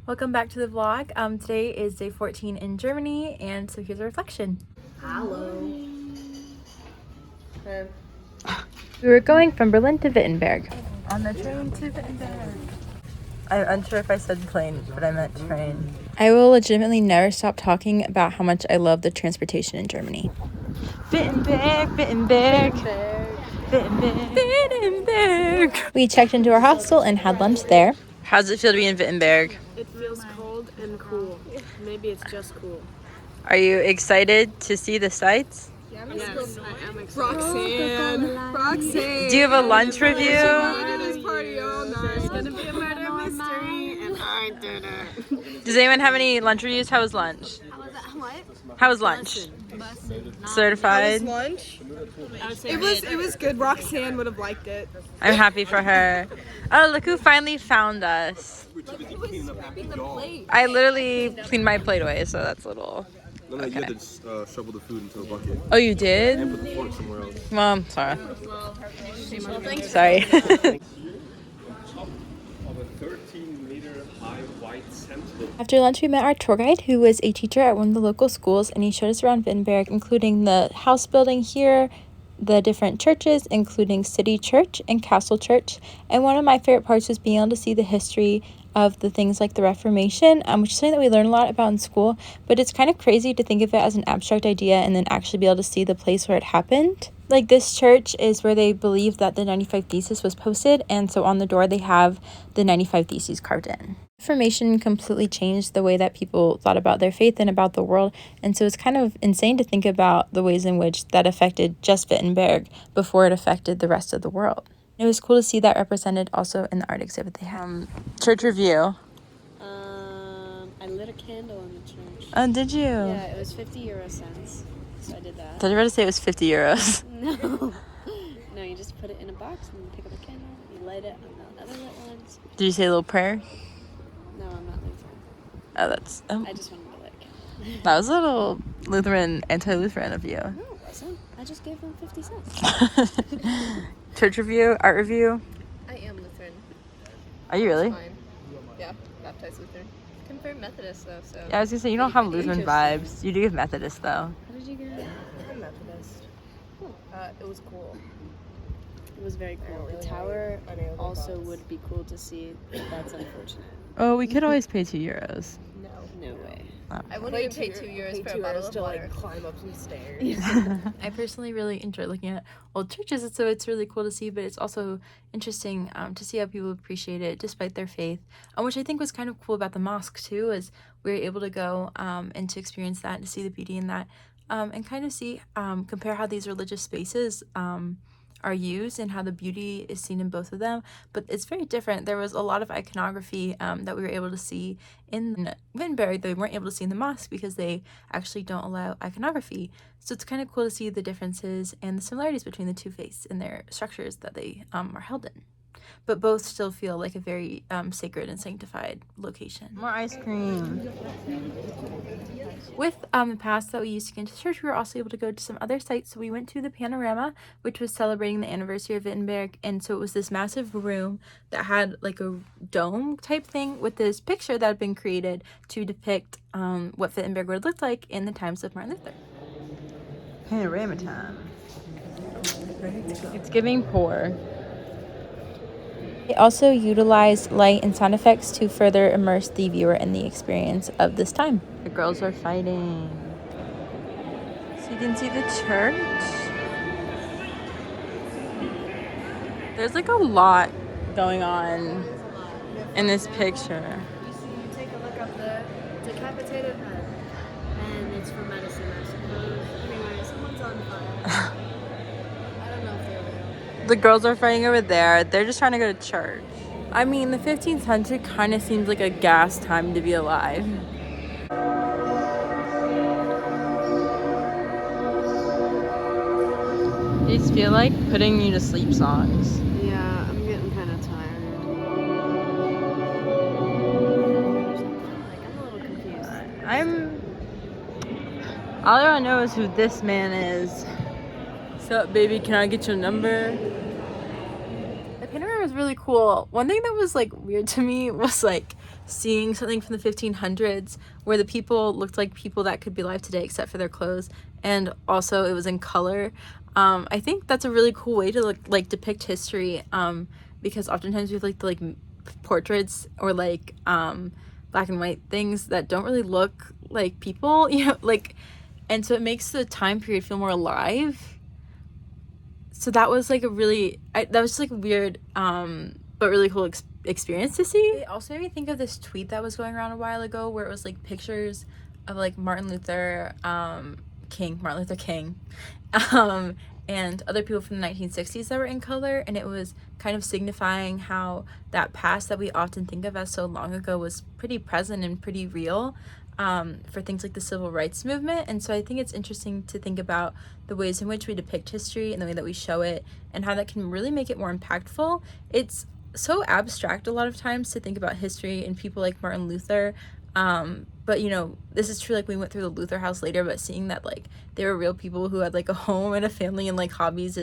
Welcome back to the vlog. Today is day 14 in Germany, and so here's a reflection. Hello. We were going from Berlin to Wittenberg. On the train to Wittenberg. I'm unsure if I said plane, but I meant train. I will legitimately never stop talking about how much I love the transportation in Germany. Wittenberg, Wittenberg, Wittenberg, Wittenberg. We checked into our hostel and had lunch there. How does it feel to be in Wittenberg? It feels cold and cool. Maybe it's just cool. Are you excited to see the sights? Yes, I am excited. Roxanne. Do you have a lunch review? This party all night. It's gonna be a murder mystery, and I did it. Does anyone have any lunch reviews? How was lunch? How was lunch? Certified. How was lunch? It was good. Roxanne would have liked it. I'm happy for her. Oh, look who finally found us. I literally cleaned my plate away, so that's a little... No, you had to shovel the food into a bucket. Oh, you did? And put the fork somewhere else. Well, I'm sorry. Sorry. After lunch, we met our tour guide, who was a teacher at one of the local schools, and he showed us around Wittenberg, including the house building here, the different churches, including City Church and Castle Church. And one of my favorite parts was being able to see the history of the things like the Reformation, which is something that we learn a lot about in school, but it's kind of crazy to think of it as an abstract idea and then actually be able to see the place where it happened. Like, this church is where they believe that the 95 thesis was posted, and so on the door they have the 95 theses carved in. Reformation completely changed the way that people thought about their faith and about the world, and so it's kind of insane to think about the ways in which that affected just Wittenberg before it affected the rest of the world. It was cool to see that represented also in the art exhibit they had. Church review. I lit a candle in the church. Oh, did you? Yeah, it was 50 euro cents, so I did that. Did you ever say it was 50 euros? No. No, you just put it in a box and pick up a candle. You light it on the other lit ones. Did you say a little prayer? No, I'm not Lutheran. Oh, that's... Oh. I just wanted to light a candle. That was a little Lutheran, anti-Lutheran of you. No, it wasn't. I just gave them 50 cents. Church review, art review. I am Lutheran. Are you really? Fine. Yeah, baptized Lutheran. Confirmed Methodist though, so. Yeah, I was gonna say, you don't have Lutheran vibes. You do give Methodist though. How did you get it? I'm Methodist. It was cool. It was very cool. The tower also would be cool to see, but that's unfortunate. Oh, we could always pay 2 euros. No way. I wouldn't even pay 2 euros for a bottle of water. climb up some stairs. I personally really enjoy looking at old churches, so it's really cool to see, but it's also interesting to see how people appreciate it despite their faith, which I think was kind of cool about the mosque too, is we were able to go and to experience that, to see the beauty in that, and kind of see, compare how these religious spaces are used and how the beauty is seen in both of them, but it's very different. There was a lot of iconography that we were able to see in Wittenberg that we weren't able to see in the mosque because they actually don't allow iconography. So it's kind of cool to see the differences and the similarities between the two faiths and their structures that they are held in. But both still feel like a very sacred and sanctified location. More ice cream. With the pass that we used to get into church, we were also able to go to some other sites. So we went to the Panorama, which was celebrating the anniversary of Wittenberg. And so it was this massive room that had like a dome type thing with this picture that had been created to depict what Wittenberg would look like in the times of Martin Luther. Panorama time. It's giving poor. They also utilized light and sound effects to further immerse the viewer in the experience of this time. The girls are fighting. So you can see the church. There's like a lot going on in this picture. You take a look up the decapitated head, and it's for medicine, I suppose. Anyway, someone's on fire. I don't know if they're real. The girls are fighting over there. They're just trying to go to church. I mean, the 15th century kind of seems like a gas time to be alive. These feel like putting you to sleep songs. Yeah, I'm getting kind of tired. I'm a little confused. All I know is who this man is. What's up, baby? Can I get your number? The panorama was really cool. One thing that was like weird to me was like seeing something from the 1500s where the people looked like people that could be alive today except for their clothes, and also it was in color. I think that's a really cool way to like depict history, because oftentimes we have like the portraits or like black and white things that don't really look like people, you know, like, and so it makes the time period feel more alive. So that was like a really that was like a weird but really cool experience to see. It also made me think of this tweet that was going around a while ago where it was like pictures of like Martin Luther King and other people from the 1960s that were in color, and it was kind of signifying how that past that we often think of as so long ago was pretty present and pretty real for things like the civil rights movement. And so I think it's interesting to think about the ways in which we depict history and the way that we show it and how that can really make it more impactful. It's so abstract a lot of times to think about history and people like Martin Luther, but you know, this is true, like we went through the Luther house later, but seeing that like they were real people who had like a home and a family and like hobbies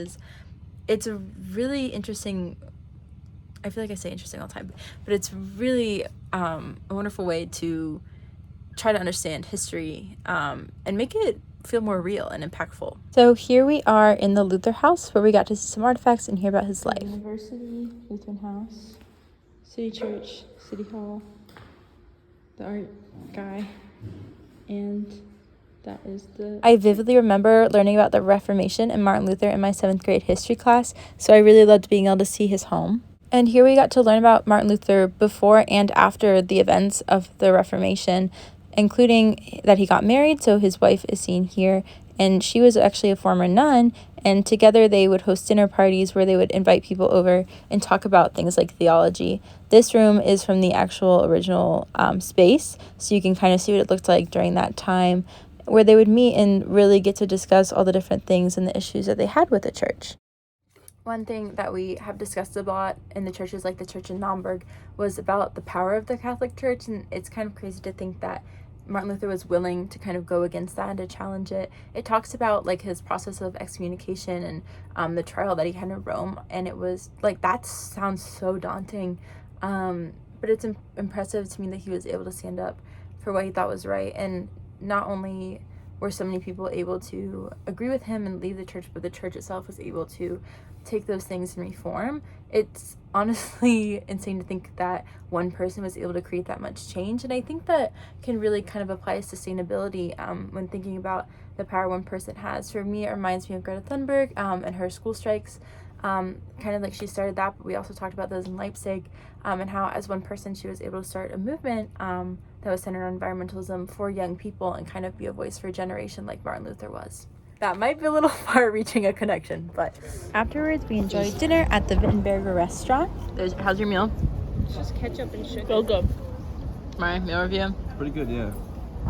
it's a really interesting, I feel like I say interesting all the time, but it's really a wonderful way to try to understand history and make it feel more real and impactful. So here we are in the Luther house where we got to see some artifacts and hear about his life. University, Lutheran house, city church, city hall, the art guy, and that is the... I vividly remember learning about the Reformation and Martin Luther in my 7th grade history class, so I really loved being able to see his home. And here we got to learn about Martin Luther before and after the events of the Reformation, including that he got married, so his wife is seen here, and she was actually a former nun, and together they would host dinner parties where they would invite people over and talk about things like theology. This room is from the actual original space, so you can kind of see what it looked like during that time, where they would meet and really get to discuss all the different things and the issues that they had with the church. One thing that we have discussed a lot in the churches, like the church in Naumburg, was about the power of the Catholic Church, and it's kind of crazy to think that Martin Luther was willing to kind of go against that and to challenge it. It talks about like his process of excommunication and the trial that he had in Rome, and it was like, that sounds so daunting, but it's impressive to me that he was able to stand up for what he thought was right. And not only were so many people able to agree with him and leave the church, but the church itself was able to take those things and reform. It's honestly insane to think that one person was able to create that much change, and I think that can really kind of apply to sustainability when thinking about the power one person has. For me, it reminds me of Greta Thunberg and her school strikes, kind of like she started that, but we also talked about those in Leipzig, and how as one person she was able to start a movement that was centered on environmentalism for young people and kind of be a voice for a generation like Martin Luther was. That might be a little far-reaching a connection, but afterwards we enjoyed dinner at the Wittenberger restaurant. How's your meal? It's just ketchup and sugar. So good. My meal review? Pretty good, yeah.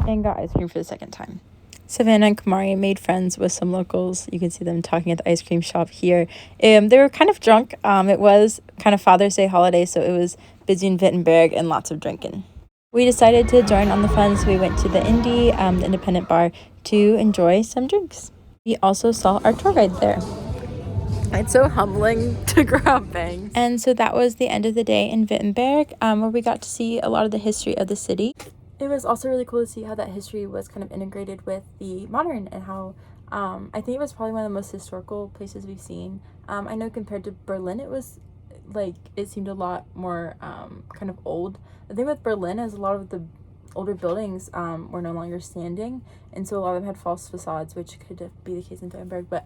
And got ice cream for the second time. Savannah and Kamari made friends with some locals. You can see them talking at the ice cream shop here. They were kind of drunk. It was kind of Father's Day holiday, so it was busy in Wittenberg and lots of drinking. We decided to join on the fun, so we went to the Indie, the independent bar, to enjoy some drinks. We also saw our tour guide there. It's so humbling to grab bangs. And so that was the end of the day in Wittenberg, where we got to see a lot of the history of the city. It was also really cool to see how that history was kind of integrated with the modern, and how I think it was probably one of the most historical places we've seen. I know compared to Berlin, it was like, it seemed a lot more kind of old. The thing with Berlin is a lot of the older buildings were no longer standing, and so a lot of them had false facades, which could be the case in Wittenberg, but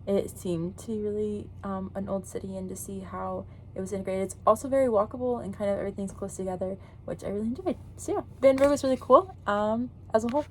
it seemed to be really an old city, and to see how it was integrated. It's also very walkable and kind of everything's close together, which I really enjoyed. So yeah, Wittenberg was really cool as a whole.